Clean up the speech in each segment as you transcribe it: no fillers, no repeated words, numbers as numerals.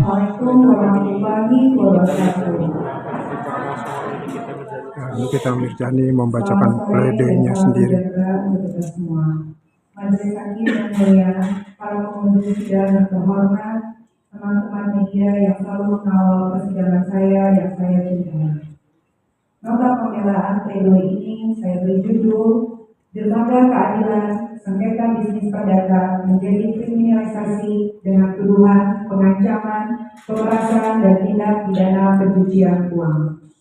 Assalamualaikum warahmatullahi wabarakatuh. Nah, ini kita Mirjani membacakan pledenya sendiri. Kita semua. Majelis Hakim yang mulia, para pengunjung sidang yang terhormat, teman-teman media yang selalu mengawal persidangan saya yang saya cintai. Nota pembelaan pledoi ini saya beri judul Dermaga Keadilan Sengketa Bisnis Perdata Menjadi Kriminalisasi dengan Tuduhan, Pengancaman, Pemerasan, dan Tindak Pidana Pencucian Uang.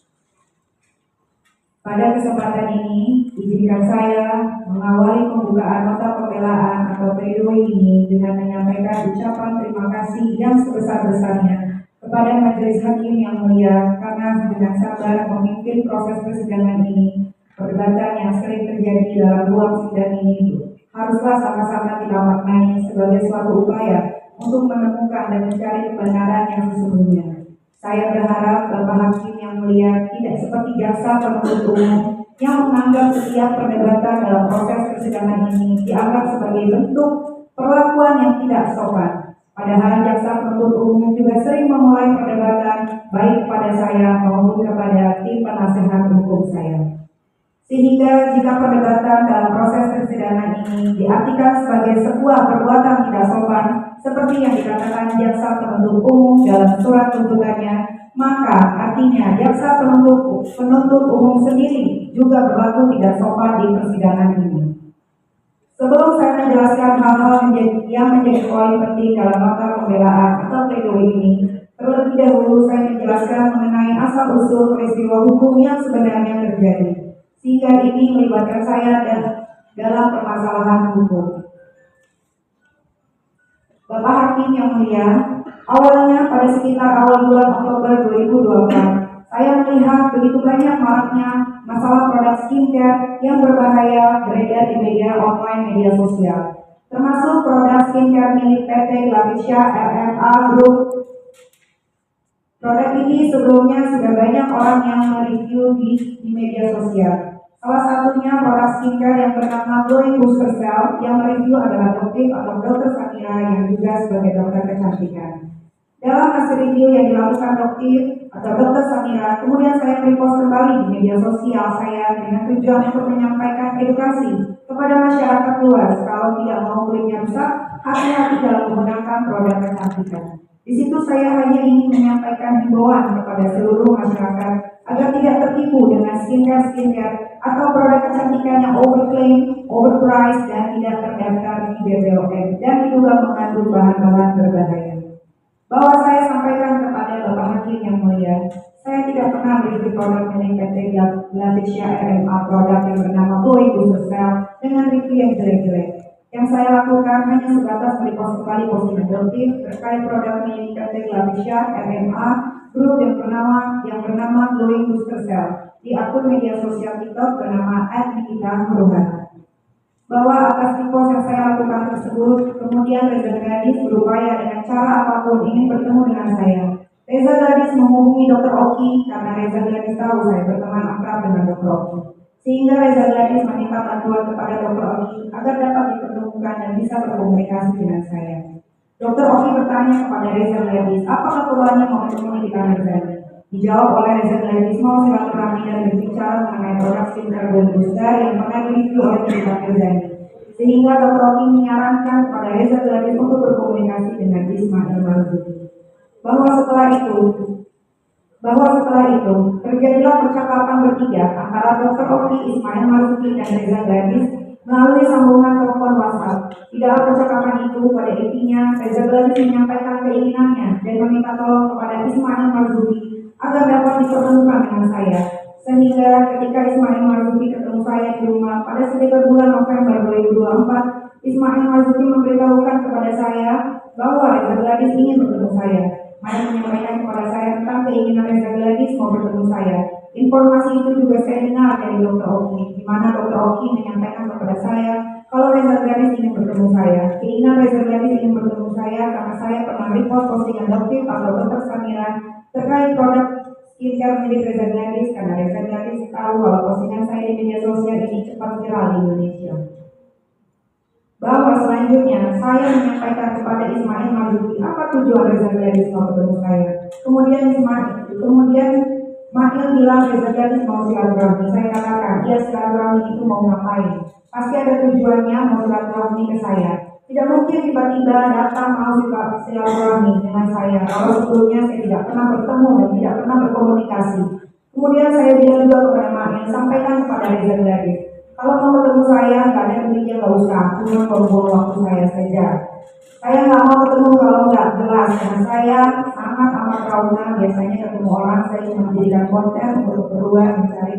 Pada kesempatan ini, izinkan saya mengawali pembukaan nota pembelaan atau pledoi ini dengan menyampaikan ucapan terima kasih yang sebesar-besarnya kepada Majelis Hakim yang mulia karena dengan sabar memimpin proses persidangan ini. Perdebatan yang sering terjadi dalam ruang sidang ini haruslah sama-sama kita maknai sebagai suatu upaya untuk menemukan dan mencari kebenaran yang sesungguhnya. Saya berharap Bapak Hakim yang mulia tidak seperti jaksa penuntut umum yang menganggap setiap perdebatan dalam proses persidangan ini dianggap sebagai bentuk perlakuan yang tidak sopan. Padahal jaksa penuntut umum juga sering memulai perdebatan baik kepada saya maupun kepada tim penasehat hukum saya. Sehingga jika perdebatan dalam proses persidangan ini diartikan sebagai sebuah perbuatan tidak sopan, seperti yang dikatakan jaksa penuntut umum dalam surat tuntutannya, maka artinya jaksa penuntut umum sendiri juga berlaku tidak sopan di persidangan ini. Sebelum saya menjelaskan hal-hal yang menjadi poin penting dalam nota pembelaan atau pledoi ini, terlebih dahulu saya menjelaskan mengenai asal-usul peristiwa hukum yang sebenarnya terjadi, sehingga ini melibatkan saya dalam permasalahan hukum. Bapak Hakim yang mulia, awalnya pada sekitar awal bulan Oktober 2024, saya melihat begitu banyak maraknya masalah produk skincare yang berbahaya beredar di media sosial, termasuk produk skincare milik PT Glaviscia RMA Group. Produk ini sebelumnya sudah banyak orang yang mereview di media sosial. Salah satunya produk skincare yang bernama Glowing Booster Cell yang mereview adalah Dr. Samira yang juga sebagai dokter kecantikan. Dalam hasil review yang dilakukan Dr. Samira, kemudian saya repost kembali di media sosial saya dengan tujuan untuk menyampaikan edukasi kepada masyarakat luas kalau tidak mau kulitnya rusak, hati-hati dalam menggunakan produk kecantikan. Di situ saya hanya ingin menyampaikan himbauan kepada seluruh masyarakat agar tidak tertipu dengan skincare atau produk kecantikan yang overclaim, overpriced, dan tidak terdaftar di BPOM dan diduga mengandung bahan-bahan berbahaya. Bahwa saya sampaikan kepada Bapak Hakim yang mulia, saya tidak pernah mereview produk milik PT Glaviscia RMA produk yang bernama Glowing Booster Cell dengan review yang jelek-jelek. Yang saya lakukan hanya sebatas merepost kembali postingan produktif terkait produk milik PT Glaviscia RMA Group yang bernama Glowing Booster Cell di akun media sosial TikTok bernama @nikita_nuruhana. Bahwa atas repost yang saya lakukan tersebut, kemudian Reza Gladys berupaya dengan cara apapun ingin bertemu dengan saya. Reza Gladys menghubungi Dr. Oki karena Reza Gladys tahu saya berteman akrab dengan Dr. Oki. Sehingga Reza Gladys meminta bantuan kepada Dr. Oki agar dapat dipertemukan dan bisa berkomunikasi dengan saya. Dr. Oki bertanya kepada Reza Gladys, apa keperluannya mau bertemu di Reza? Dijawab oleh Reza Gladys mau silaturahmi dan berbicara mengenai produk skincare Booster yang pernah direview oleh Reza. Sehingga Dr. Oki menyarankan kepada Reza Gladys untuk berkomunikasi dengan Ismail Marzuki. Bahwa setelah itu terjadilah percakapan bertiga antara Dr. Oki, Ismail Marzuki, dan Reza Gladys melalui sambungan telepon WhatsApp. Di dalam percakapan itu, pada intinya Reza Gladys menyampaikan keinginannya dan meminta tolong kepada Ismail Marzuki agar dapat dipertemukan dengan saya. Sehingga ketika Ismail Marzuki ketemu saya di rumah pada sekitar bulan November 2024, Ismail Marzuki memberitahukan kepada saya bahwa Reza Gladys ingin bertemu saya. Mereka menyampaikan kepada saya tentang keinginan Reza Gladys mau bertemu saya. Informasi itu juga saya dengar dari Dr. Oki, di mana Dr. Oki menyampaikan kepada saya kalau Reza Gladys ingin bertemu saya. Keinginan Reza Gladys ingin bertemu saya karena saya pernah repost postingan Doktif atau Dr. Samira terkait produk skincare milik Reza Gladys karena Reza Gladys tahu bahwa postingan saya di media sosial ini cepat viral di Indonesia. Bahwa selanjutnya saya menyampaikan kepada Ismail Marzuki, apa tujuan Reza Gladys mau ketemu saya? Kemudian Mail bilang Reza Gladys mau silaturahmi. Saya katakan, iya silaturahmi itu mau ngapain? Pasti ada tujuannya mau silaturahmi ke saya. Tidak mungkin tiba-tiba datang mau silaturahmi dengan saya kalau sebelumnya saya tidak pernah bertemu dan tidak pernah berkomunikasi. Kemudian saya bilang juga kepada Mail, sampaikan kepada Reza Gladys, kalau mau ketemu saya, nggak ada duitnya, nggak usah, cuma buang waktu saya saja. Saya nggak mau ketemu kalau nggak jelas, karena saya sangat amat trauma. Biasanya ketemu orang, saya cuma menjadikan konten untuk berdua mencari